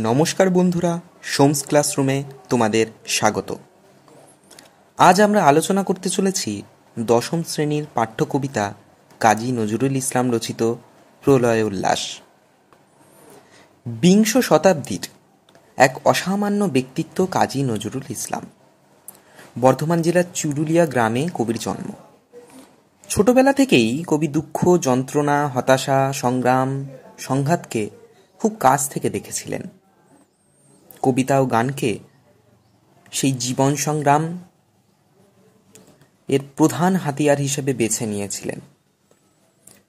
নমস্কার বন্ধুরা, সোমস ক্লাসরুমে তোমাদের স্বাগত। আজ আমরা আলোচনা করতে চলেছি দশম শ্রেণীর পাঠ্য কবিতা কাজী নজরুল ইসলাম রচিত প্রলয় উল্লাস। বিংশ শতাব্দীর এক অসামান্য ব্যক্তিত্ব কাজী নজরুল ইসলাম। বর্ধমান জেলার চুরুলিয়া গ্রামে কবির জন্ম। ছোটবেলা থেকেই কবি দুঃখ, যন্ত্রণা, হতাশা, সংগ্রাম, সংঘাতকে খুব কাছ থেকে দেখেছিলেন। কবিতা ও গানকে সেই জীবন সংগ্রাম এর প্রধান হাতিয়ার হিসেবে বেছে নিয়েছিলেন।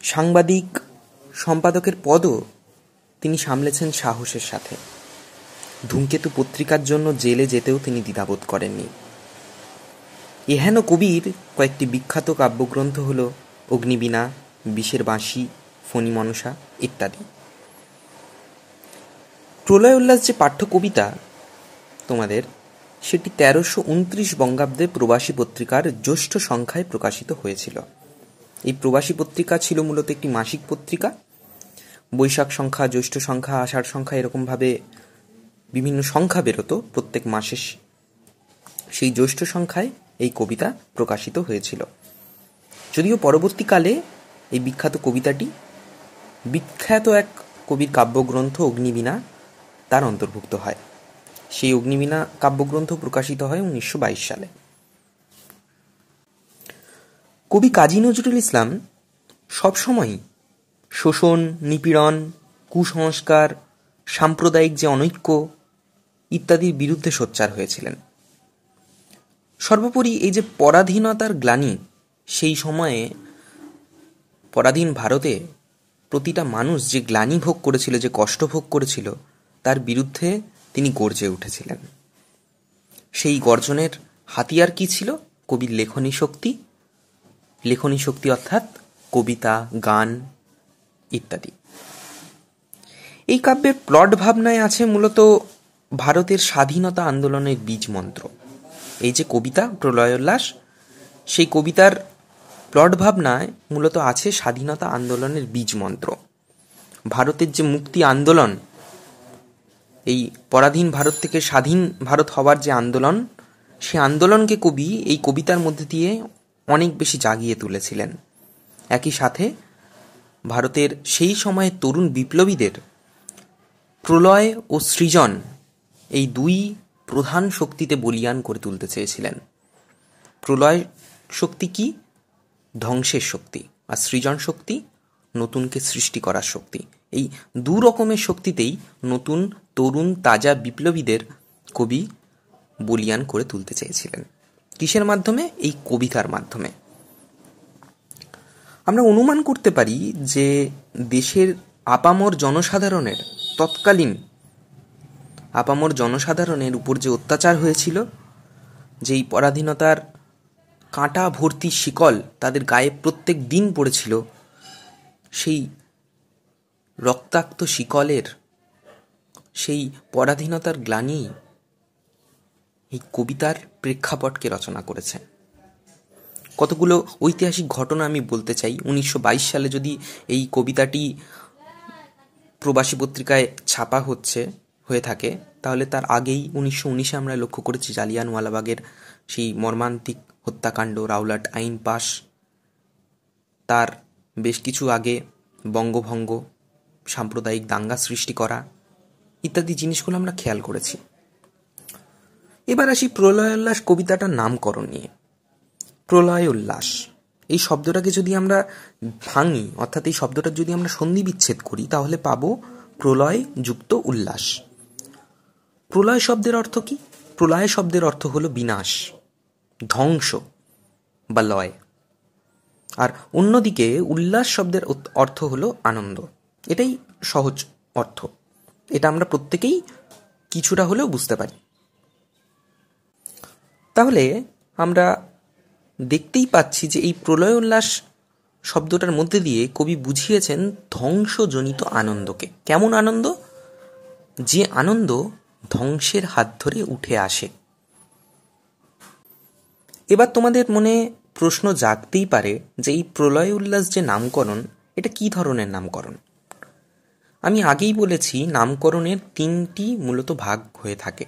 সাংবাদিক, সম্পাদকের পদও তিনি সামলেছেন সাহসের সাথে। ধূমকেতু পত্রিকার জন্য জেলে যেতেও তিনি দ্বিধাবোধ করেননি। এহেন কবির কয়েকটি বিখ্যাত কাব্যগ্রন্থ হল অগ্নিবীণা, বিষের বাঁশি, ফণী মনসা ইত্যাদি। প্রলয় উল্লাস যে পাঠ্য কবিতা তোমাদের, সেটি 1329 বঙ্গাব্দে প্রবাসী পত্রিকার জ্যৈষ্ঠ সংখ্যায় প্রকাশিত হয়েছিল। এই প্রবাসী পত্রিকা ছিল মূলত একটি মাসিক পত্রিকা। বৈশাখ সংখ্যা, জ্যৈষ্ঠ সংখ্যা, আষাঢ় সংখ্যা এরকমভাবে বিভিন্ন সংখ্যা বেরোতো প্রত্যেক মাসে। সেই জ্যৈষ্ঠ সংখ্যায় এই কবিতা প্রকাশিত হয়েছিল। যদিও পরবর্তীকালে এই বিখ্যাত কবিতাটি বিখ্যাত এক কবির কাব্যগ্রন্থ অগ্নিবীণা তার অন্তর্ভুক্ত হয়। সেই অগ্নিবীণা কাব্যগ্রন্থ প্রকাশিত হয় 1922 সালে। কবি কাজী নজরুল ইসলাম সবসময়ই শোষণ, নিপীড়ন, কুসংস্কার, সাম্প্রদায়িক যে অনৈক্য ইত্যাদির বিরুদ্ধে সোচ্চার হয়েছিলেন। সর্বোপরি এই যে পরাধীনতার গ্লানি, সেই সময়ে পরাধীন ভারতে প্রতিটা মানুষ যে গ্লানি ভোগ করেছিল, যে কষ্ট ভোগ করেছিল, তার বিরুদ্ধে তিনি গর্জে উঠেছিলেন। সেই গর্জনের হাতিয়ার কি ছিল? কবির লেখনী শক্তি। লেখনী শক্তি অর্থাৎ কবিতা, গান ইত্যাদি। এই কাব্যের প্লট ভাবনায় আছে মূলত ভারতের স্বাধীনতা আন্দোলনের বীজ মন্ত্র। এই যে কবিতা প্রলয় উল্লাস, সেই কবিতার প্লট ভাবনায় মূলত আছে স্বাধীনতা আন্দোলনের বীজ মন্ত্র। ভারতের যে মুক্তি আন্দোলন, এই পরাধীন ভারত থেকে স্বাধীন ভারত হওয়ার যে আন্দোলন, সে আন্দোলনকে কবি এই কবিতার মধ্যে দিয়ে অনেক বেশি জাগিয়ে তুলেছিলেন। একই সাথে ভারতের সেই সময়ের তরুণ বিপ্লবীদের প্রলয় ও সৃজন, এই দুই প্রধান শক্তিতে বলীয়ান করে তুলতে চেয়েছিলেন। প্রলয় শক্তি কি? ধ্বংসের শক্তি। আর সৃজন শক্তি নতুনকে সৃষ্টি করার শক্তি। এই দু রকমের শক্তিতেই নতুন, তরুণ, তাজা বিপ্লবীদের কবি বলীয়ান করে তুলতে চেয়েছিলেন। কিসের মাধ্যমে? এই কবিতার মাধ্যমে। আমরা অনুমান করতে পারি যে দেশের আপামর জনসাধারণের, তৎকালীন আপামর জনসাধারণের উপর যে অত্যাচার হয়েছিল, যেই পরাধীনতার কাঁটা ভর্তি শিকল তাদের গায়ে প্রত্যেক দিন পড়েছিল, সেই রক্তাক্ত শিকলের, সেই পরাধীনতার গ্লানি এই কবিতার প্রেক্ষাপটকে রচনা করেছে। কতগুলো ঐতিহাসিক ঘটনা আমি বলতে চাই। 1922 সালে যদি এই কবিতাটি প্রবাসী পত্রিকায় ছাপা হয়ে থাকে, তাহলে তার আগেই 1919-এ আমরা লক্ষ্য করেছি জালিয়ানওয়ালাবাগের সেই মর্মান্তিক হত্যাকাণ্ড, রাওলাট আইন পাশ। তার বেশ কিছু আগে বঙ্গভঙ্গ, সাম্প্রদায়িক দাঙ্গা সৃষ্টি করা ইত্যাদি জিনিসগুলো আমরা খেয়াল করেছি। এবার আসি প্রলয় উল্লাস কবিতাটার নামকরণ নিয়ে। প্রলয় উল্লাস এই শব্দটাকে যদি আমরা ভাঙি, অর্থাৎ এই শব্দটার যদি আমরা সন্ধি বিচ্ছেদ করি, তাহলে পাবো প্রলয় যুক্ত উল্লাস। প্রলয় শব্দের অর্থ কি? প্রলয় শব্দের অর্থ হলো বিনাশ, ধ্বংস বা লয়। আর অন্যদিকে উল্লাস শব্দের অর্থ হলো আনন্দ। এটাই সহজ অর্থ। এটা আমরা প্রত্যেকেই কিছুটা হলেও বুঝতে পারি। তাহলে আমরা দেখতেই পাচ্ছি যে এই প্রলয় উল্লাস শব্দটার মধ্যে দিয়ে কবি বুঝিয়েছেন ধ্বংসজনিত আনন্দকে। কেমন আনন্দ? যে আনন্দ ধ্বংসের হাত ধরে উঠে আসে। এবার তোমাদের মনে প্রশ্ন জাগতেই পারে যে এই প্রলয় উল্লাস যে নামকরণ, এটা কি ধরনের নামকরণ? আমি আগেই বলেছি নামকরণের তিনটি মূলত ভাগ হয়ে থাকে।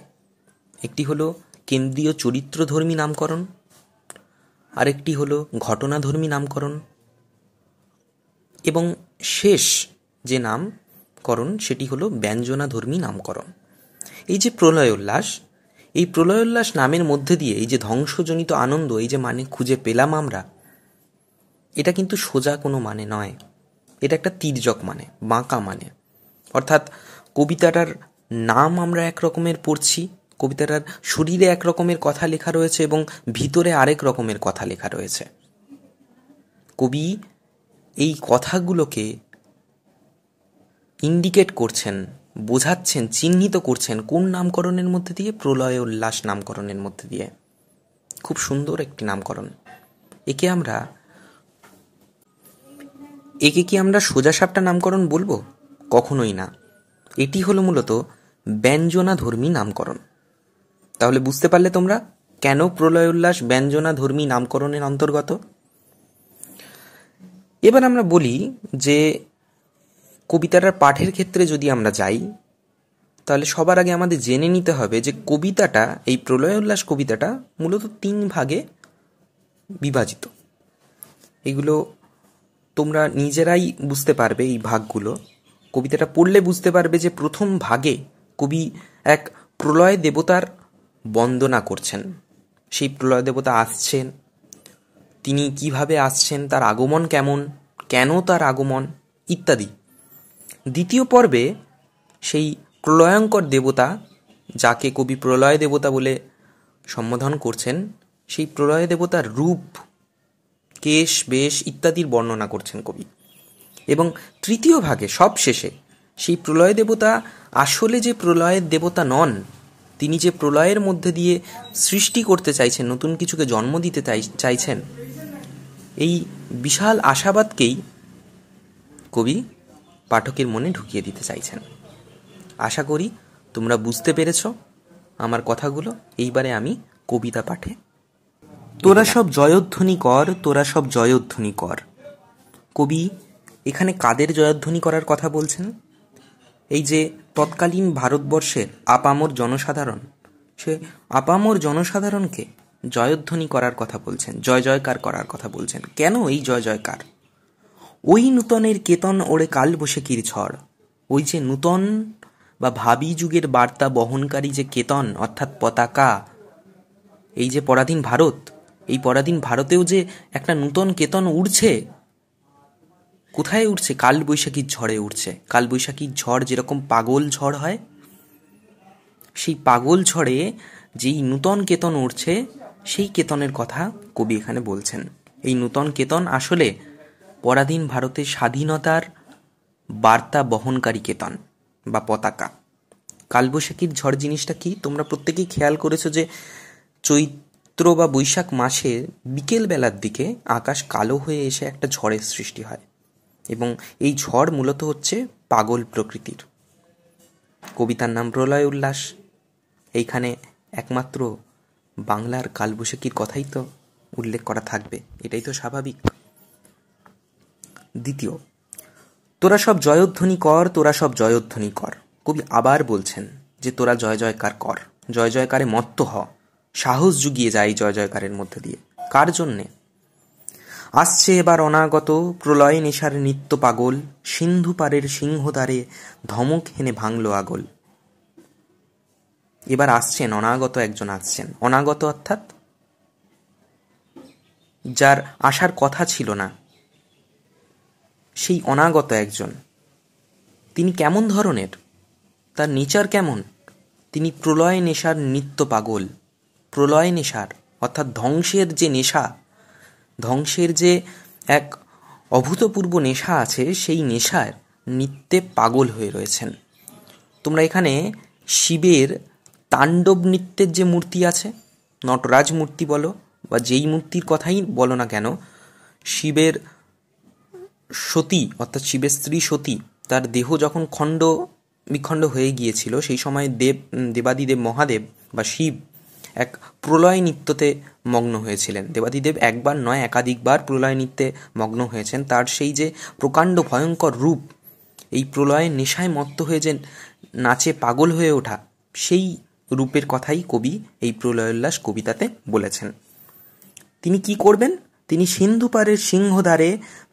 একটি হলো কেন্দ্রীয় চরিত্রধর্মী নামকরণ, আরেকটি হলো ঘটনাধর্মী নামকরণ, এবং শেষ যে নামকরণ সেটি হলো ব্যঞ্জনাধর্মী নামকরণ। এই যে প্রলয় উল্লাস, এই প্রলয় উল্লাস নামের মধ্যে দিয়ে এই যে ধ্বংসজনিত আনন্দ, এই যে মানে খুঁজে পেলাম আমরা, এটা কিন্তু সোজা কোনো মানে নয়, এটা একটা তির্যক মানে, বাঁকা মানে। অর্থাৎ কবিতাটার নাম আমরা এক রকমের পড়ছি, কবিতাটার শরীরে এক রকমের কথা লেখা রয়েছে এবং ভিতরে আরেক রকমের কথা লেখা রয়েছে। কবি এই কথাগুলোকে ইন্ডিকেট করছেন, বোঝাচ্ছেন, চিহ্নিত করছেন কোন নামকরণের মধ্যে দিয়ে? প্রলয় উল্লাস নামকরণের মধ্যে দিয়ে। খুব সুন্দর একটি নামকরণ। একে কি আমরা সোজাসাপটা নামকরণ বলবো? কখনোই না। এটি হলো মূলত ব্যঞ্জনাধর্মী নামকরণ। তাহলে বুঝতে পারলে তোমরা কেন প্রলয় উল্লাস ব্যঞ্জনাধর্মী নামকরণের অন্তর্গত। এবার আমরা বলি যে কবিতাটার পাঠের ক্ষেত্রে যদি আমরা যাই, তাহলে সবার আগে আমাদের জেনে নিতে হবে যে কবিতাটা, এই প্রলয় উল্লাস কবিতাটা মূলত 3 ভাগে বিভাজিত। এগুলো তোমরা নিজেরাই বুঝতে পারবে, এই ভাগগুলো কবিতাটা পড়লে বুঝতে পারবে যে প্রথম ভাগে কবি এক প্রলয় দেবতার বন্দনা করছেন। সেই প্রলয় দেবতা আসছেন, তিনি কিভাবে আসছেন, তার আগমন কেমন, কেন তার আগমন ইত্যাদি। দ্বিতীয় পর্বে সেই প্রলয়ঙ্কর দেবতা, যাকে কবি প্রলয় দেবতা বলে সম্বোধন করছেন, সেই প্রলয় দেবতার রূপ, কেশ, বেশ ইত্যাদির বর্ণনা করছেন কবি। এবং তৃতীয় ভাগে সব শেষে সেই প্রলয় দেবতা আসলে যে প্রলয়ের দেবতা নন, তিনি যে প্রলয়ের মধ্যে দিয়ে সৃষ্টি করতে চাইছেন, নতুন কিছুকে জন্ম দিতে চাইছেন, এই বিশাল আশাবাদকেই কবি পাঠকের মনে ঢুকিয়ে দিতে চাইছেন। আশা করি তোমরা বুঝতে পেরেছ আমার কথাগুলো। এইবারে আমি কবিতা পাঠে। তোরা সব জয়ধ্বনি কর, তোরা সব জয়ধ্বনি কর। কবি এখানে কাদের জয়ধ্বনি করার কথা বলছেন? এই যে তৎকালীন ভারতবর্ষের আপামর জনসাধারণ, সে আপামর জনসাধারণকে জয়ধ্বনি করার কথা বলছেন, জয় জয়কার করার কথা বলছেন। কেন এই জয় জয়কার? ওই নূতনের কেতন ওড়ে কাল বৈশাখীর ঝড়। ওই যে নূতন বা ভাবি যুগের বার্তা বহনকারী যে কেতন অর্থাৎ পতাকা, এই যে পরাধীন ভারত, এই পরাধীন ভারতেও যে একটা নূতন কেতন উড়ছে। কোথায় উঠছে? কাল বৈশাখীর ঝড়ে উঠছে। কাল বৈশাখীর ঝড় যেরকম পাগল ঝড় হয়, সেই পাগল ঝড়ে যেই নূতন কেতন উঠছে, সেই কেতনের কথা কবি এখানে বলছেন। এই নূতন কেতন আসলে পরাধীন ভারতের স্বাধীনতার বার্তা বহনকারী কেতন বা পতাকা। কালবৈশাখীর ঝড় জিনিসটা কি তোমরা প্রত্যেকেই খেয়াল করেছো যে চৈত্র বা বৈশাখ মাসে বিকেল বেলার দিকে আকাশ কালো হয়ে এসে একটা ঝড়ের সৃষ্টি হয়, এবং এই ঝড় মূলত হচ্ছে পাগল প্রকৃতির। কবিতার নাম প্রলয় উল্লাস। এইখানে একমাত্র বাংলার কালবৈশাখীর কথাই তো উল্লেখ করা থাকবে, এটাই তো স্বাভাবিক। দ্বিতীয়, তোরা সব জয়ধ্বনি কর, তোরা সব জয়ধ্বনি কর। কবি আবার বলছেন যে তোরা জয় জয়কার কর, জয় জয়কারে মত্ত হ, সাহস জুগিয়ে যায় জয় জয়কারের মধ্যে দিয়ে। কার জন্যে? আসছে এবার অনাগত প্রলয় নেশার নিত্য পাগল, সিন্ধু পারের সিংহদ্বারে ধমক হেনে ভাঙল আগল। এবার আসছেন, অনাগত একজন আসছেন। অনাগত অর্থাৎ যার আসার কথা ছিল না, সেই অনাগত একজন। তিনি কেমন ধরনের? তার নেচার কেমন? তিনি প্রলয় নেশার নিত্য পাগল। প্রলয় নেশার অর্থাৎ ধ্বংসের যে নেশা, ধ্বংসের যে এক অভূতপূর্ব নেশা আছে, সেই নেশার নিত্যে পাগল হয়ে রয়েছেন। তোমরা এখানে শিবের তাণ্ডব নৃত্যের যে মূর্তি আছে, নটরাজ মূর্তি বলো বা যেই মূর্তির কথাই বলো না কেন, শিবের সতী অর্থাৎ শিবের স্ত্রী সতী, তার দেহ যখন খণ্ড বিখণ্ড হয়ে গিয়েছিল, সেই সময় দেবাদিদেব মহাদেব বা শিব এক প্রলয় নৃত্যতে মগ্ন হয়েছিলেন। দেবাদিদেব একবার নয় একাধিকবার প্রলয় নৃত্যে মগ্ন হয়েছেন। তার সেই যে প্রকাণ্ড ভয়ঙ্কর রূপ, এই প্রলয়ের নেশায় মত্ত হয়ে যে নাচে পাগল হয়ে ওঠা, সেই রূপের কথাই কবি এই প্রলয়োল্লাস কবিতাতে বলেছেন। তিনি কি করবেন? তিনি সিন্ধু পারের সিংহদ্বারে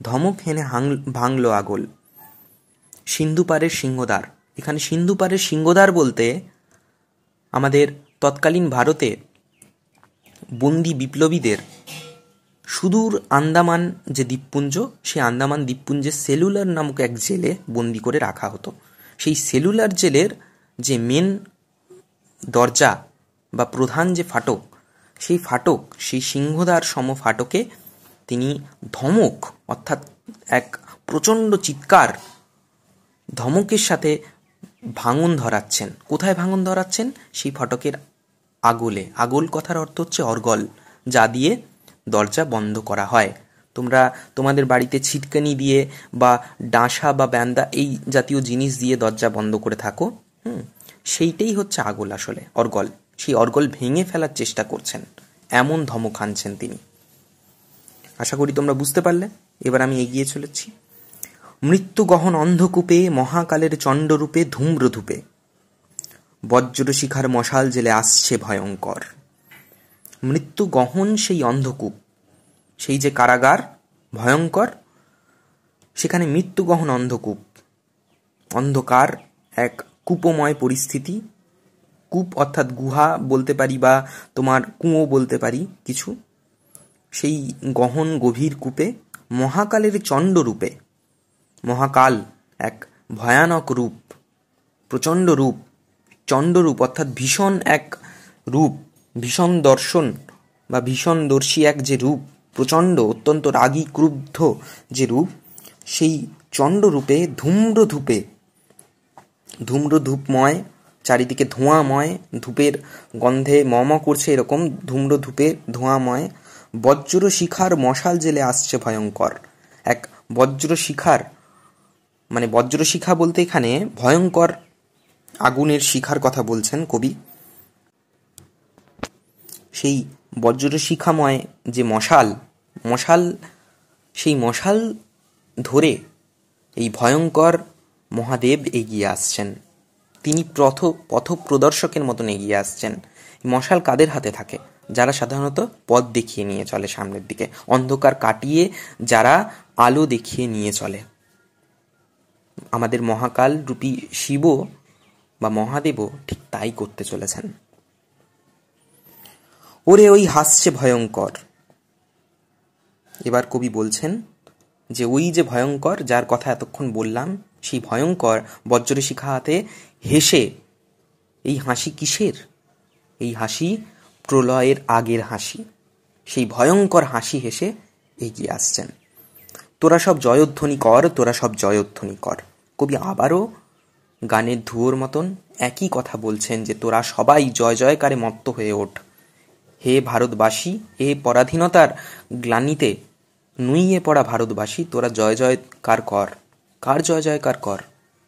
ধমক হেনে ভাঙল আগল। সিন্ধু পারের সিংহদ্বার, এখানে সিন্ধু পারের সিংহদ্বার বলতে আমাদের তৎকালীন ভারতে বন্দি বিপ্লবীদের সুদূর আন্দামান যে দ্বীপপুঞ্জ, সেই আন্দামান দ্বীপপুঞ্জে সেলুলার নামক এক জেলে বন্দি করে রাখা হতো। সেই সেলুলার জেলের যে মেন দরজা বা প্রধান যে ফাটক, সেই ফাটক, সেই সিংহদ্বার সম ফাটকে তিনি ধমক অর্থাৎ এক প্রচণ্ড চিৎকার, ধমকের সাথে ভাঙন ধরাচ্ছেন। কোথায় ভাঙন ধরাচ্ছেন? সেই ফটকের আগলে। আগল কথার অর্থ হচ্ছে অর্গল, যা দিয়ে দরজা বন্ধ করা হয়। তোমরা তোমাদের বাড়িতে ছিটকানি দিয়ে বা ডাঁশা বা ব্যান্দা এই জাতীয় জিনিস দিয়ে দরজা বন্ধ করে থাকো, সেইটাই হচ্ছে আগল, আসলে অর্গল। সেই অর্গল ভেঙে ফেলার চেষ্টা করছেন, এমন ধমক আনছেন তিনি। আশা করি তোমরা বুঝতে পারলে। এবার আমি এগিয়ে চলেছি। মৃত্যু গহন অন্ধকূপে মহাকালের চণ্ডরূপে ধূম্রধূপে বজ্রশিখার মশাল জেলে আসছে ভয়ঙ্কর। মৃত্যু গহন সেই অন্ধকূপ, সেই যে কারাগার ভয়ঙ্কর, সেখানে মৃত্যু গহন অন্ধকূপ, অন্ধকার এক কূপময় পরিস্থিতি। কূপ অর্থাৎ গুহা বলতে পারি বা তোমার কুঁয়ো বলতে পারি কিছু। সেই গহন গভীর কূপে মহাকালের চণ্ডরূপে, মহাকাল এক ভয়ানক রূপ, প্রচণ্ড রূপ, চণ্ডরূপ অর্থাৎ ভীষণ এক রূপ, ভীষণ দর্শন বা ভীষণ দর্শী এক যে রূপ, প্রচণ্ড অত্যন্ত রাগী ক্রুদ্ধ যে রূপ, সেই চণ্ডরূপে ধূম্রধূপে, ধূম্রধূপময়, চারিদিকে ধোঁয়াময়, ধূপের গন্ধে মম করছে এরকম ধূম্রধূপে ধোঁয়াময়, বজ্রশিখার মশাল জেলে আসছে ভয়ঙ্কর। এক বজ্রশিখার, মানে বজ্রশিখা বলতে এখানে ভয়ঙ্কর আগুনের শিখার কথা বলছেন কবি। সেই বজ্রশিখাময় যে মশাল, সেই মশাল ধরে এই ভয়ঙ্কর মহাদেব এগিয়ে আসছেন। তিনি পথ প্রদর্শকের মতন এগিয়ে আসছেন। মশাল কাদের হাতে থাকে? যারা সাধারণত পথ দেখিয়ে নিয়ে চলে সামনের দিকে, অন্ধকার কাটিয়ে যারা আলো দেখিয়ে নিয়ে চলে। আমাদের মহাকাল রূপী শিব বা মহাদেবও ঠিক তাই করতে চলেছেন। ওরে ওই হাসছে ভয়ঙ্কর। এবার কবি বলছেন যে ওই যে ভয়ঙ্কর, যার কথা এতক্ষণ বললাম, সেই ভয়ঙ্কর বজ্রশিখা হাতে হেসে, এই হাসি কিসের? এই হাসি প্রলয়ের আগের হাসি। সেই ভয়ঙ্কর হাসি হেসে এগিয়ে আসছেন। তোরা সব জয়ধ্বনি কর, তোরা সব জয়ধ্বনি কর। কবি আবারও গানের ধুয়োর মতন একই কথা বলছেন যে তোরা সবাই জয় জয়কারে মত্ত হয়ে ওঠ। হে ভারতবাসী, হে পরাধীনতার গ্লানিতে নুইয়ে পড়া ভারতবাসী, তোরা জয় জয়কার কর। কার জয় জয়কার কর?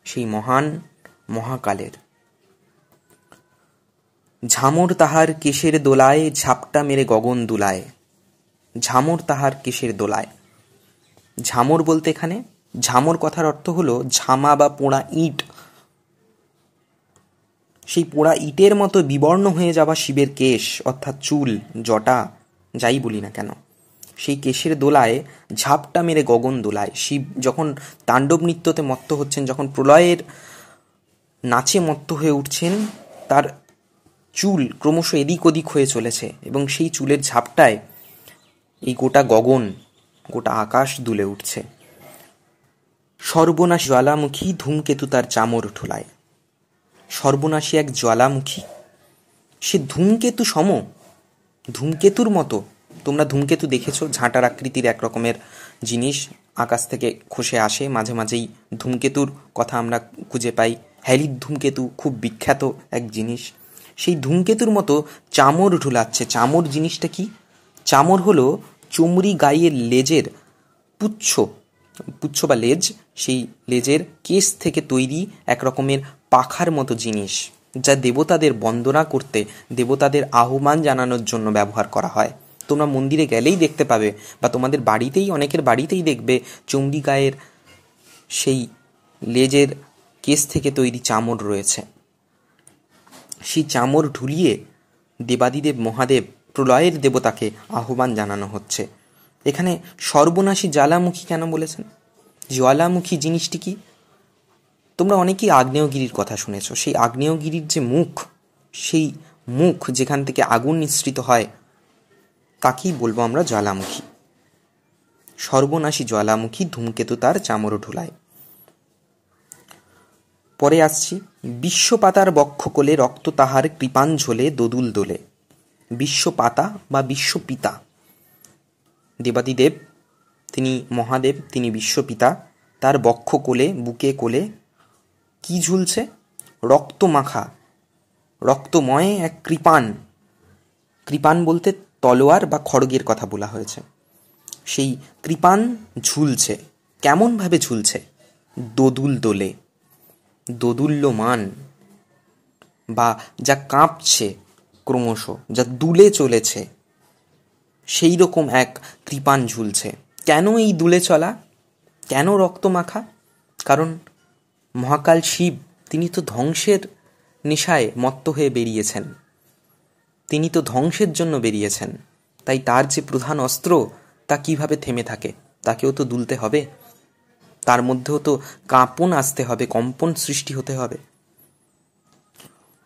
সেই মহান মহাকালের। ঝামর তাহার কেশের দোলায় ঝাপটা মেরে গগন দুলায়। ঝামর তাহার কেশের দোলায়। ঝামর বলতে এখানে, ঝামর কথার অর্থ হলো ঝামা বা পোড়া ইট। সেই পোড়া ইটের মতো বিবর্ণ হয়ে যাওয়া শিবের কেশ অর্থাৎ চুল, জটা, যাই বলি না কেন, সেই কেশের দোলায় ঝাপটা মেরে গগন দোলায়। শিব যখন তাণ্ডব নৃত্যতে মত্ত হচ্ছেন, যখন প্রলয়ের নাচে মত্ত হয়ে উঠছেন, তার চুল ক্রমশ এদিক ওদিক হয়ে চলেছে এবং সেই চুলের ঝাপটায় এই গোটা গগন, গোটা আকাশ দুলে উঠছে। সর্বনাশ জ্বালামুখী ধূমকেতু তার চামর ঠোলায়। সর্বনাশী এক জ্বালামুখী, সে ধূমকেতু সম, ধূমকেতুর মতো। তোমরা ধূমকেতু দেখেছো, ঝাঁটার আকৃতির এক রকমের জিনিস আকাশ থেকে খসে আসে। মাঝে মাঝেই ধূমকেতুর কথা আমরা খুঁজে পাই। হ্যালির ধূমকেতু খুব বিখ্যাত এক জিনিস। সেই ধূমকেতুর মতো চামর ঢুলাচ্ছে। চামর জিনিসটা কি? চামর হলো চমড়ি গায়ের লেজের পুচ্ছ বা লেজ, সেই লেজের কেশ থেকে তৈরি এক রকমের পাখার মতো জিনিস, যা দেবতাদের বন্দনা করতে, দেবতাদের আহ্বান জানানোর জন্য ব্যবহার করা হয়। তোমরা মন্দিরে গেলেই দেখতে পাবে বা তোমাদের বাড়িতেই, অনেকের বাড়িতেই দেখবে চমড়ি গায়ের সেই লেজের কেশ থেকে তৈরি চামর রয়েছে। সেই চামর ঢুলিয়ে দেবাদিদেব মহাদেব প্রলয়ের দেবতাকে আহ্বান জানানো হচ্ছে। এখানে সর্বনাশী জ্বালামুখী কেন বলেছেন? জ্বালামুখী জিনিসটি কি? তোমরা অনেকেই আগ্নেয়গিরির কথা শুনেছ। সেই আগ্নেয়গিরির যে মুখ, সেই মুখ যেখান থেকে আগুন নিঃসৃত হয় তাকেই বলবো আমরা জ্বালামুখী। সর্বনাশী জ্বালামুখী ধূমকেতু তার চামর ঢুলায়। পরে আসছি, বিশ্বপাতার বক্ষকোলে রক্ত তাহার কৃপাঞ্ঝলে দোদুল দোলে। বিশ্বপাতা বা বিশ্বপিতা, দেবাদিদেব তিনি মহাদেব, তিনি বিশ্বপিতা। তার বক্ষকোলে, বুকে কোলে কি ঝুলছে? রক্তমাখা, রক্তময় এক কৃপাণ। কৃপাণ বলতে তলোয়ার বা খড়গের কথা বলা হয়েছে। সেই কৃপাণ ঝুলছে। কেমনভাবে ঝুলছে? দোদুল দোলে, দোদুল্যমান, বা যা কাঁপছে ক্রমশ, যা দুলে চলেছে, সেই রকম এক কৃপাণ ঝুলছে। কেন এই দুলে চলা? কেন রক্তমাখা? কারণ মহাকাল শিব তিনি তো ধ্বংসের নেশায় মত্ত হয়ে বেরিয়েছেন, তিনি তো ধ্বংসের জন্য বেরিয়েছেন। তাই তার যে প্রধান অস্ত্র তা কিভাবে থেমে থাকে? তাকেও তো দুলতে হবে, তার মধ্যেও তো কাঁপন আসতে হবে, কম্পন সৃষ্টি হতে হবে।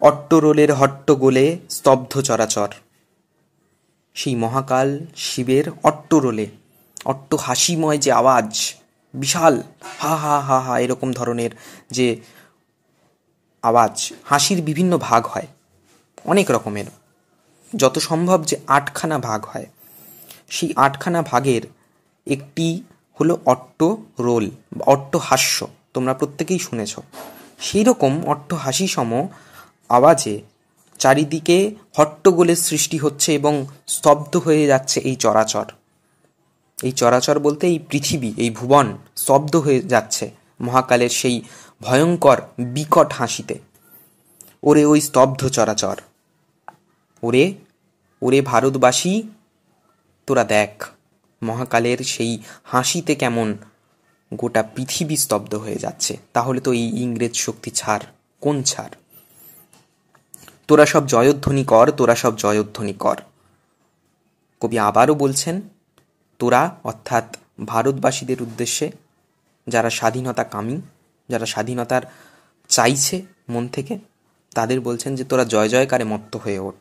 অট্টরোলের হট্টগোলে স্তব্ধ চরাচর। সেই মহাকাল শিবের অট্টরোলে, অট্ট হাসিময় যে আওয়াজ, বিশাল হা হা হা হা এরকম ধরনের যে আওয়াজ। হাসির বিভিন্ন ভাগ হয়, অনেক রকমের, যত সম্ভব যে 8খানা ভাগ হয়। সেই 8খানা ভাগের একটি হলো অট্টরোল, অট্টহাস্য। তোমরা প্রত্যেকেই শুনেছ। সেই রকম অট্টহাসি সম আওয়াজে চারিদিকে হট্টগোলের সৃষ্টি হচ্ছে এবং স্তব্ধ হয়ে যাচ্ছে এই চরাচর। এই চরাচর বলতে এই পৃথিবী, এই ভুবন স্তব্ধ হয়ে যাচ্ছে মহাকালের সেই ভয়ঙ্কর বিকট হাসিতে। ওরে ওই স্তব্ধ চরাচর, ওরে ওরে ভারতবাসী তোরা দেখ, মহাকালের সেই হাসিতে কেমন গোটা পৃথিবী স্তব্ধ হয়ে যাচ্ছে। তাহলে তো এই ইংরেজ শক্তি ছাড়, কোন ছাড়? তোরা সব জয়ধ্বনি কর, তোরা সব জয়ধ্বনি কর। কবি আবারও বলছেন তোরা, অর্থাৎ ভারতবাসীদের উদ্দেশ্যে, যারা স্বাধীনতা কামী, যারা স্বাধীনতার চাইছে মন থেকে, তাদের বলছেন যে তোরা জয় জয়কারে মত্ত হয়ে ওঠ।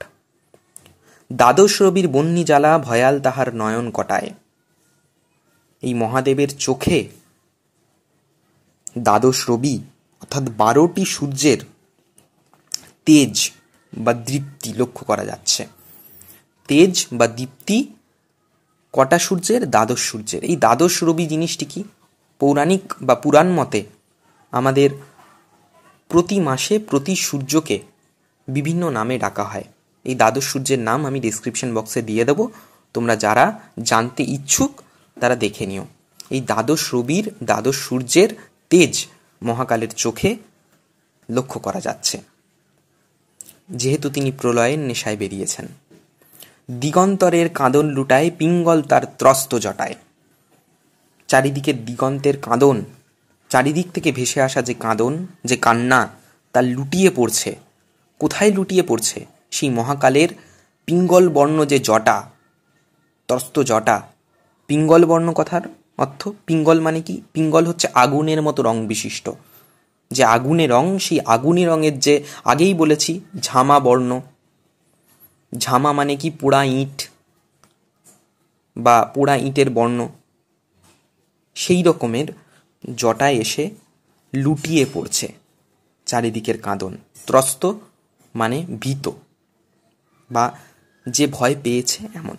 দ্বাদশ রবির বন্যী জ্বালা ভয়াল তাহার নয়ন কটায়। এই মহাদেবের চোখে দ্বাদশ রবি অর্থাৎ 12টি সূর্যের তেজ বা দীপ্তি লক্ষ্য করা যাচ্ছে। তেজ বা দীপ্তি কটা সূর্যের? দ্বাদশ সূর্যের। এই দ্বাদশ রবি জিনিসটি কি? পৌরাণিক বা পুরাণ মতে আমাদের প্রতি মাসে প্রতি সূর্যকে বিভিন্ন নামে ডাকা হয়। এই দ্বাদশ সূর্যের নাম আমি ডেসক্রিপশন বক্সে দিয়ে দেবো, তোমরা যারা জানতে ইচ্ছুক তারা দেখে নিও। এই দ্বাদশ রবির, দ্বাদশ সূর্যের তেজ মহাকালের চোখে লক্ষ্য করা যাচ্ছে, যেহেতু তিনি প্রলয়ের নেশায় বেরিয়েছেন। দিগন্তরের কাঁদন লুটায় পিঙ্গল তার ত্রস্ত জটায়। চারিদিকে দিগন্তের কাঁদন, চারিদিক থেকে ভেসে আসা যে কাঁদন, যে কান্না, তা লুটিয়ে পড়ছে। কোথায় লুটিয়ে পড়ছে? সেই মহাকালের পিঙ্গল বর্ণ যে জটা, ত্রস্ত জটা। পিঙ্গল বর্ণ কথার অর্থ, পিঙ্গল মানে কি? পিঙ্গল হচ্ছে আগুনের মতো রং বিশিষ্ট, যে আগুনে রং, সেই আগুনি রঙের যে, আগেই বলেছি ঝামা বর্ণ। ঝামা মানে কি? পোড়া ইট বা পোড়া ইটের বর্ণ। সেই রকমের জটায় এসে লুটিয়ে পড়ছে চারিদিকের কাঁদন। ত্রস্ত মানে ভীত বা যে ভয় পেয়েছে এমন।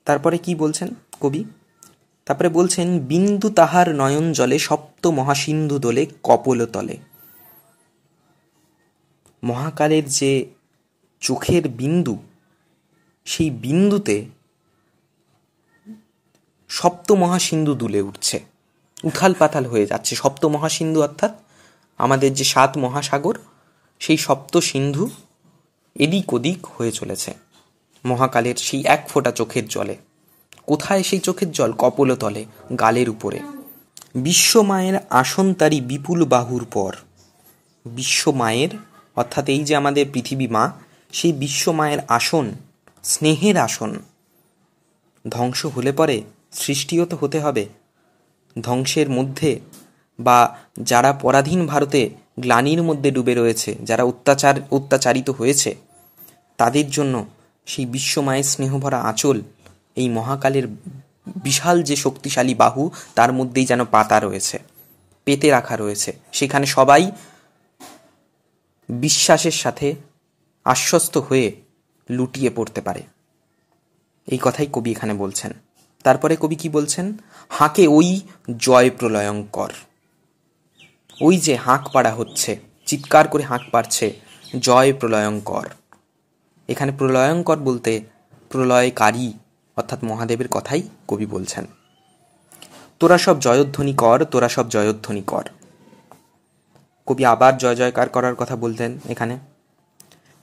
তারপরে কি বলছেন কবি? তারপরে বলছেন বিন্দু তাহার নয়ন জলে সপ্ত মহাসিন্ধু দোলে কপোল তলে। মহাকালের যে চোখের বিন্দু, সেই বিন্দুতে সপ্ত মহাসিন্ধু দুলে উঠছে, উথাল পাথাল হয়ে যাচ্ছে। সপ্ত মহাসিন্ধু অর্থাৎ আমাদের যে 7 মহাসাগর, সেই সপ্ত সিন্ধু এদিক ওদিক হয়ে চলেছে মহাকালের সেই এক ফোঁটা চোখের জলে। কোথায় সেই চোখের জল? কপোলতলে, গালের উপরে। বিশ্বমায়ের আসন তারি বিপুল বাহুর পর। বিশ্বমায়ের অর্থাৎ এই যে আমাদের পৃথিবী মা, সেই বিশ্বমায়ের আসন, স্নেহের আসন ধ্বংস হলে পরে সৃষ্টিও তো হতে হবে। ধ্বংসের মধ্যে বা যারা পরাধীন ভারতে গ্লানির মধ্যে ডুবে রয়েছে, যারা অত্যাচারিত হয়েছে, তাদের জন্য সেই বিশ্বমায়ের স্নেহভরা আঁচল, এই মহাকালের বিশাল যে শক্তিশালী বাহু, তার মধ্যেই যেন পাতা রয়েছে, পেতে রাখা রয়েছে। সেখানে সবাই বিশ্বাসের সাথে আশ্বস্ত হয়ে লুটিয়ে পড়তে পারে। এই কথাই কবি এখানে বলছেন। তারপরে কবি কি বলছেন? হাঁকে ওই জয় প্রলয়ঙ্কর। ওই যে হাঁক পাড়া হচ্ছে, চিৎকার করে হাঁক পাড়ছে, জয় প্রলয়ঙ্কর। এখানে প্রলয়ঙ্কর বলতে প্রলয়কারী অর্থাৎ মহাদেবের কথাই কবি বলছেন। তোরা সব জয়ধ্বনি কর, তোরা সব জয়ধ্বনি কর। কবি আবার জয় জয়কার করার কথা বলতেন এখানে।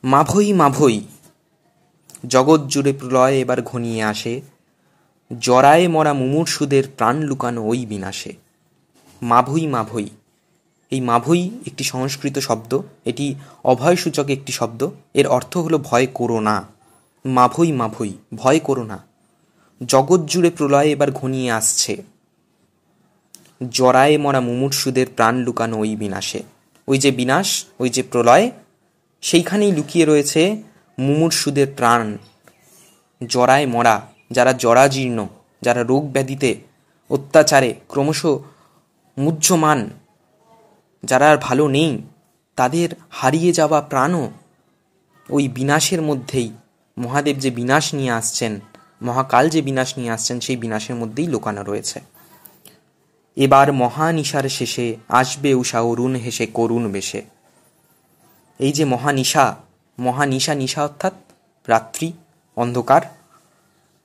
মাভৈ মাভৈ, জগৎ জুড়ে প্রলয় এবার ঘনিয়ে আসে, জরায়ে মরা মুমূর্ষুদের প্রাণ লুকানো ওই বিনাশে। মাভৈ মাভৈ, এই মাভৈ একটি সংস্কৃত শব্দ, এটি অভয়সূচক একটি শব্দ। এর অর্থ হলো ভয় করো না। মাভৈ মাভৈ, ভয় করো না। জগৎ জুড়ে প্রলয় এবার ঘনিয়ে আসছে, জরায়ে মরা মুমূর্ষুদের প্রাণ লুকানো ওই বিনাশে। ওই যে বিনাশ, ওই যে প্রলয়, সেইখানেই লুকিয়ে রয়েছে মুমূর্ষুদের প্রাণ। জরায় মরা, যারা জরাজীর্ণ, যারা রোগ ব্যাধিতে অত্যাচারে ক্রমশ মুহ্যমান, যারা আর ভালো নেই, তাদের হারিয়ে যাওয়া প্রাণও ওই বিনাশের মধ্যেই, মহাদেব যে বিনাশ নিয়ে আসছেন, মহাকাল যে বিনাশ নিয়ে আসছেন, সেই বিনাশের মধ্যেই লুকানো রয়েছে। এবার মহানিশার শেষে আসবে উষা অরুণ হেসে করুণ বেশে। এই যে মহানিশা, মহানিশা, নিশা অর্থাৎ রাত্রি, অন্ধকার।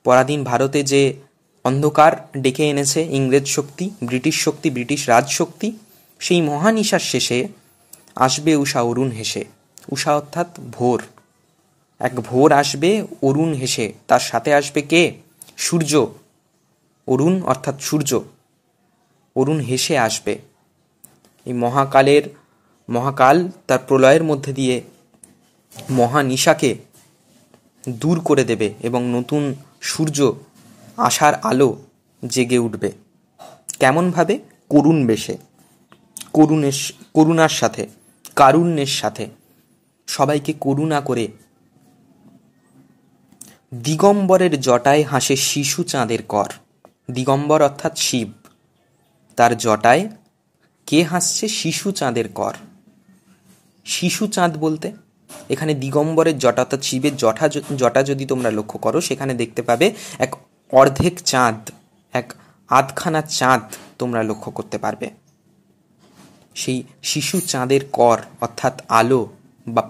পরাধীন ভারতে যে অন্ধকার ডেকে এনেছে ইংরেজ শক্তি, ব্রিটিশ শক্তি, ব্রিটিশ রাজশক্তি, সেই মহানিশার শেষে আসবে উষা অরুণ হেসে। উষা অর্থাৎ ভোর, এক ভোর আসবে অরুণ হেসে। তার সাথে আসবে কে? সূর্য। অরুণ অর্থাৎ সূর্য, অরুণ হেসে আসবে। এই মহাকাল তার প্রলয়ের মধ্যে দিয়ে মহানিশাকে দূর করে দেবে এবং নতুন সূর্য, আশার আলো জেগে উঠবে। কেমনভাবে? করুণ বেশে, করুণার সাথে, কারুণ্যের সাথে, সবাইকে করুণা করে। দিগম্বরের জটায় হাসে শিশু চাঁদের কর। দিগম্বর অর্থাৎ শিব, তার জটায় কে হাসছে? শিশু চাঁদের কর। শিশু চাঁদ বলতে এখানে দিগম্বরের জটা অর্থাৎ শিবের জটা যদি তোমরা লক্ষ্য করো, সেখানে দেখতে পাবে এক অর্ধেক চাঁদ, এক আধখানা চাঁদ তোমরা লক্ষ্য করতে পারবে। সেই শিশু চাঁদের কর অর্থাৎ আলো বা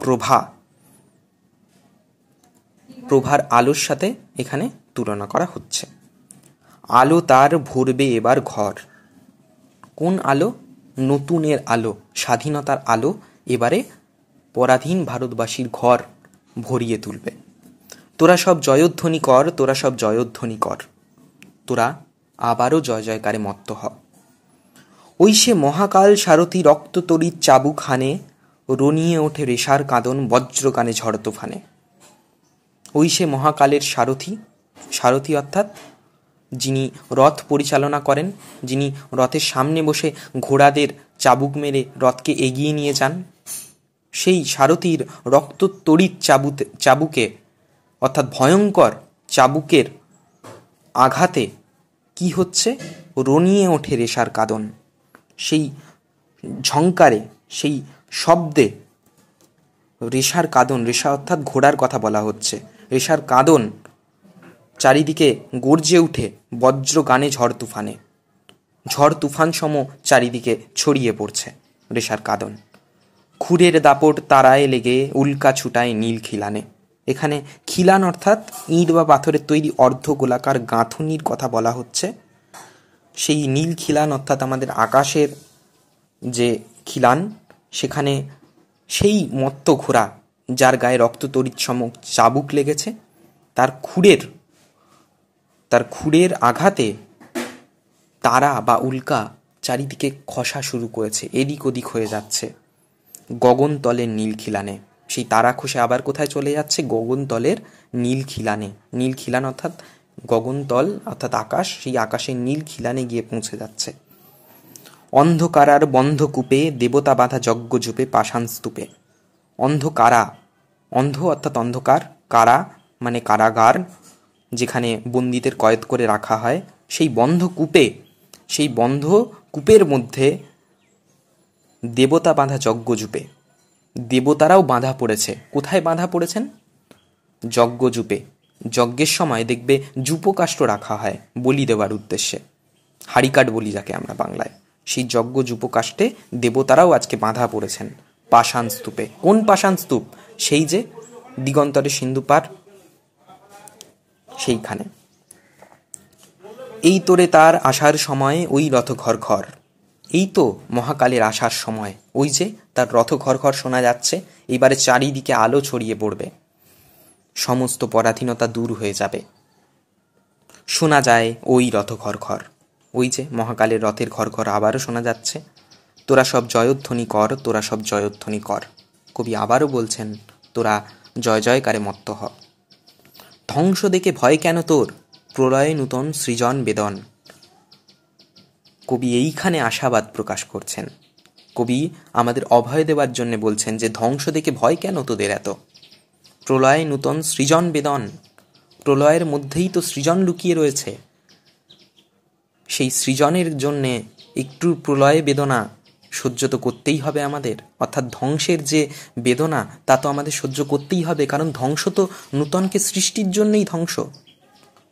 প্রভার আলোর সাথে এখানে তুলনা করা হচ্ছে। আলো তার ভরবে এবার ঘর। কোন আলো? নতুনের আলো, স্বাধীনতার আলো এবারে পরাধীন ভারতবাসীর ঘর ভরিয়ে তুলবে। তোরা সব জয়ধ্বনি কর, তোরা সব জয়ধ্বনি কর। তোরা আবারও জয় জয়কারে মত্ত হ। ওই সে মহাকাল সারথি রক্ত তড়িৎ চাবুক হানে, রনিয়ে ওঠে রেশার কাঁদন বজ্রগানে ঝড় তুফানে। ওই সে মহাকালের সারথি অর্থাৎ যিনি রথ পরিচালনা করেন, যিনি রথের সামনে বসে ঘোড়াদের চাবুক মেরে রথকে এগিয়ে নিয়ে যান, সেই সারথির রক্ততড়িৎ চাবুকে অর্থাৎ ভয়ঙ্কর চাবুকের আঘাতে কি হচ্ছে? রনিয়ে ওঠে রেশার কাঁদন। সেই ঝংকারে, সেই শব্দে রেশার কাঁদন, রেশা অর্থাৎ ঘোড়ার কথা বলা হচ্ছে, রেশার কাঁদন চারিদিকে গর্জে উঠে বজ্র গানে ঝড় তুফানে। ঝড় তুফান সম চারিদিকে ছড়িয়ে পড়ছে রেশার কাঁদন। খুরের দাপট তারায় লেগে উল্কা ছুটায় নীল খিলানে। এখানে খিলান অর্থাৎ ইট বা পাথরের তৈরি অর্ধ গোলাকার গাঁথুনির কথা বলা হচ্ছে। সেই নীল খিলান অর্থাৎ আমাদের আকাশের যে খিলান, সেখানে সেই মত্ত ঘোড়া যার গায়ে রক্ততড়িৎ সম চাবুক লেগেছে, তার খুরের আঘাতে তারা বা উল্কা চারিদিকে খসা শুরু করেছে, এদিক ওদিক হয়ে যাচ্ছে গগনতলের নীল খিলানে। সেই তারা খসে আবার কোথায় চলে যাচ্ছে? গগনতলের নীল খিলানে। নীল খিলান অর্থাৎ গগনতল অর্থাৎ আকাশ, সেই আকাশের নীল খিলানে গিয়ে পৌঁছে যাচ্ছে। অন্ধকারার বন্ধকূপে দেবতা বাঁধা যজ্ঞজূপে পাষাণ স্তূপে। অন্ধকারা, অন্ধ অর্থাৎ অন্ধকার, কারা মানে কারাগার, যেখানে বন্দীদের কয়েদ করে রাখা হয়, সেই বন্ধকূপে, সেই বন্ধকূপের মধ্যে দেবতা বাঁধা যজ্ঞজূপে। দেবতারাও বাঁধা পড়েছে। কোথায় বাঁধা পড়েছেন? যজ্ঞজূপে। যজ্ঞের সময় দেখবে যূপকাষ্ঠ রাখা হয় বলি দেওয়ার উদ্দেশ্যে, হারিকাট বলি যাকে আমরা বাংলায়। সেই যজ্ঞ যূপকাষ্ঠে দেবতারাও আজকে বাঁধা পড়েছেন পাষাণ স্তূপে। কোন পাষাণ স্তূপ? সেই যে দিগন্তরে সিন্ধুপার, সেইখানে। এই তোরে তার আসার সময় ওই রথ ঘর ঘর। এই তো মহাকালের আসার সময়, ওই যে তার রথ ঘর ঘর শোনা যাচ্ছে। এবারে চারিদিকে আলো ছড়িয়ে পড়বে, সমস্ত পরাধীনতা দূর হয়ে যাবে। শোনা যায় ওই রথ ঘর ঘর, ওই যে মহাকালের রথের ঘর ঘর আবারও শোনা যাচ্ছে। তোরা সব জয়ধ্বনি কর, তোরা সব জয়ধ্বনি কর। কবি আবারও বলছেন, তোরা জয় জয়কারে মত্ত হ। ধ্বংস দেখে ভয় কেন তোর, প্রলয়ে নূতন সৃজন বেদন। কবি এইখানে আশাবাদ প্রকাশ করছেন। কবি আমাদের অভয় দেওয়ার জন্য বলছেন যে ধ্বংস দেখে ভয় কেন তোদের এত, প্রলয়ে নূতন সৃজন বেদন। প্রলয়ের মধ্যেই তো সৃজন লুকিয়ে রয়েছে। সেই সৃজনের জন্যে একটু প্রলয় বেদনা সহ্য তো করতেই হবে আমাদের, অর্থাৎ ধ্বংসের যে বেদনা তা তো আমাদের সহ্য করতেই হবে, কারণ ধ্বংস তো নূতনকে সৃষ্টির জন্যই ধ্বংস।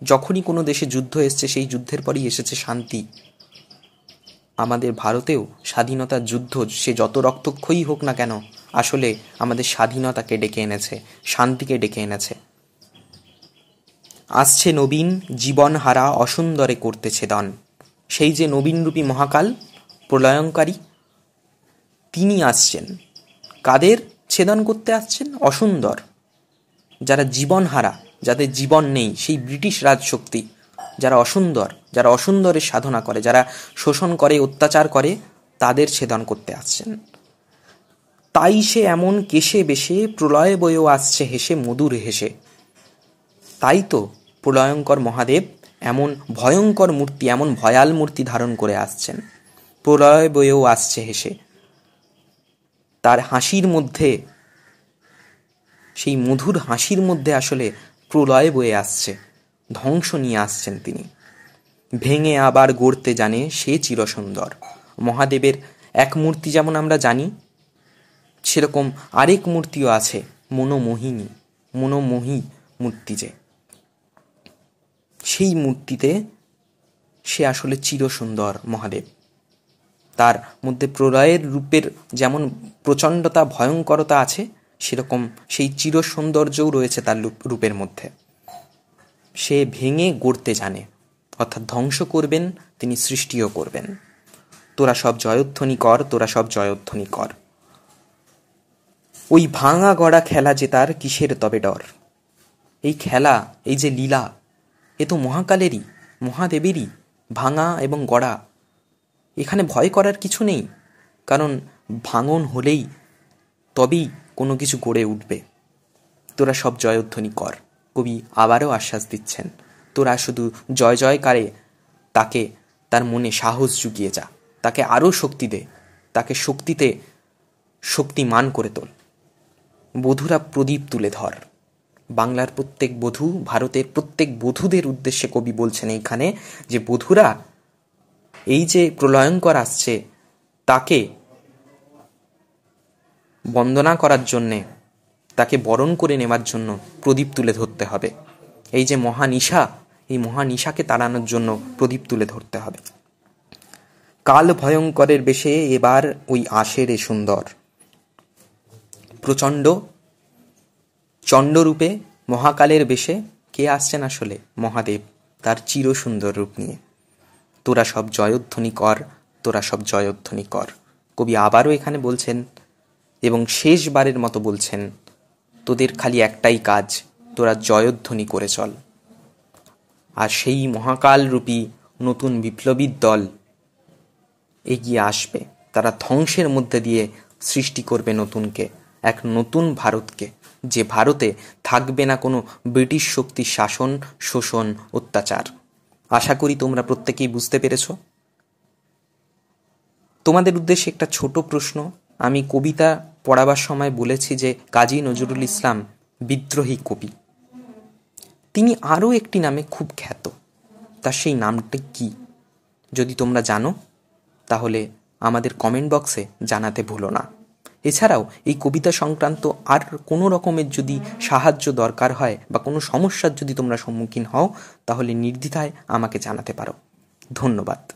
যখনই কোনো দেশে যুদ্ধ এসছে, সেই যুদ্ধের পরই এসেছে শান্তি। আমাদের ভারতেও স্বাধীনতার যুদ্ধ সে যত রক্তক্ষয়ী হোক না কেন, আসলে আমাদের স্বাধীনতাকে ডেকে এনেছে, শান্তিকে ডেকে এনেছে। আসছে নবীন জীবন হারা অসুন্দরে করতেছে দান। সেই যে নবীনরূপী মহাকাল প্রলয়ঙ্কারী, তিনি আসছেন। কাদের ছেদন করতে আসছেন? অসুন্দর, যারা জীবন হারা, যাদের জীবন নেই, সেই ব্রিটিশ রাজশক্তি, যারা অসুন্দর, যারা অসুন্দরের সাধনা করে, যারা শোষণ করে, অত্যাচার করে, তাদের ছেদন করতে আসছেন। তাই সে এমন কেশে বেশে প্রলয় বয়েও আসছে হেসে মধুর হেসে। তাই তো প্রলয়ঙ্কর মহাদেব এমন ভয়ঙ্কর মূর্তি, এমন ভয়াল মূর্তি ধারণ করে আসছেন, প্রলয় বয়েও আসছে হেসে। তার হাসির মধ্যে, সেই মধুর হাসির মধ্যে আসলে প্রলয় বয়ে আসছে, ধ্বংস নিয়ে আসছেন তিনি। ভেঙে আবার গড়তে জানে সে চিরসুন্দর। মহাদেবের এক মূর্তি যেমন আমরা জানি, সেরকম আরেক মূর্তিও আছে, মনোমোহিনী, মনোমোহী মূর্তি যে, সেই মূর্তিতে সে আসলে চিরসুন্দর মহাদেব। তার মধ্যে প্রলয়ের রূপের যেমন প্রচণ্ডতা, ভয়ঙ্করতা আছে, সেরকম সেই চিরসৌন্দর্যও রয়েছে তার রূপের মধ্যে। সে ভেঙে গড়তে জানে, অর্থাৎ ধ্বংস করবেন তিনি, সৃষ্টিও করবেন। তোরা সব জয়ধ্বনি কর, তোরা সব জয়ধ্বনি কর। ওই ভাঙা গড়া খেলা যে তার কিসের তবে ডর। এই খেলা, এই যে লীলা, এ তো মহাকালেরই, মহাদেবেরই ভাঙা এবং গড়া। এখানে ভয় করার কিছু নেই, কারণ ভাঙন হলেই তবেই কোনো কিছু গড়ে উঠবে। তোরা সব জয়ধ্বনি কর। কবি আবারও আশ্বাস দিচ্ছেন, তোরা শুধু জয় জয়কারে তাকে, তার মনে সাহস জুগিয়ে যা, তাকে আরও শক্তি দে, তাকে শক্তিতে শক্তিমান করে তোল। বধূরা প্রদীপ তুলে ধর। বাংলার প্রত্যেক বধূ, ভারতের প্রত্যেক বধূদের উদ্দেশ্যে কবি বলছেন এইখানে যে বধূরা, এই যে প্রলয়ঙ্কর আসছে তাকে বন্দনা করার জন্যে, তাকে বরণ করে নেওয়ার জন্য প্রদীপ তুলে ধরতে হবে। এই যে মহানিশা, এই মহানিশাকে তাড়ানোর জন্য প্রদীপ তুলে ধরতে হবে। কাল ভয়ঙ্করের বেশে এবার ওই আসে রে সুন্দর। প্রচণ্ড চণ্ডরূপে মহাকালের বেশে কে আসছেন? আসলে মহাদেব, তার চিরসুন্দর রূপ নিয়ে। তোরা সব জয়ধ্বনি কর, তোরা সব জয়ধ্বনি কর। কবি আবারও এখানে বলছেন এবং শেষবারের মতো বলছেন, তোদের খালি একটাই কাজ, তোরা জয়ধ্বনি করে চল। আর সেই মহাকালরূপী নতুন বিপ্লবীর দল এগিয়ে আসবে, তারা ধ্বংসের মধ্যে দিয়ে সৃষ্টি করবে নতুনকে, এক নতুন ভারতকে, যে ভারতে থাকবে না কোনো ব্রিটিশ শক্তির শাসন, শোষণ, অত্যাচার। আশা করি তোমরা প্রত্যেকেই বুঝতে পেরেছ। তোমাদের উদ্দেশ্যে একটা ছোট প্রশ্ন। আমি কবিতা পড়াবার সময় বলেছি যে কাজী নজরুল ইসলাম বিদ্রোহী কবি। তিনি আরও একটি নামে খুব খ্যাত, তার সেই নামটি কি যদি তোমরা জানো তাহলে আমাদের কমেন্ট বক্সে জানাতে ভুলো না। এছাড়াও এই কবিতা সংক্রান্ত আর কোনো রকমের যদি সাহায্য দরকার হয় বা কোনো সমস্যার যদি তোমরা সম্মুখীন হও তাহলে নির্দ্বিধায় আমাকে জানাতে পারো। ধন্যবাদ।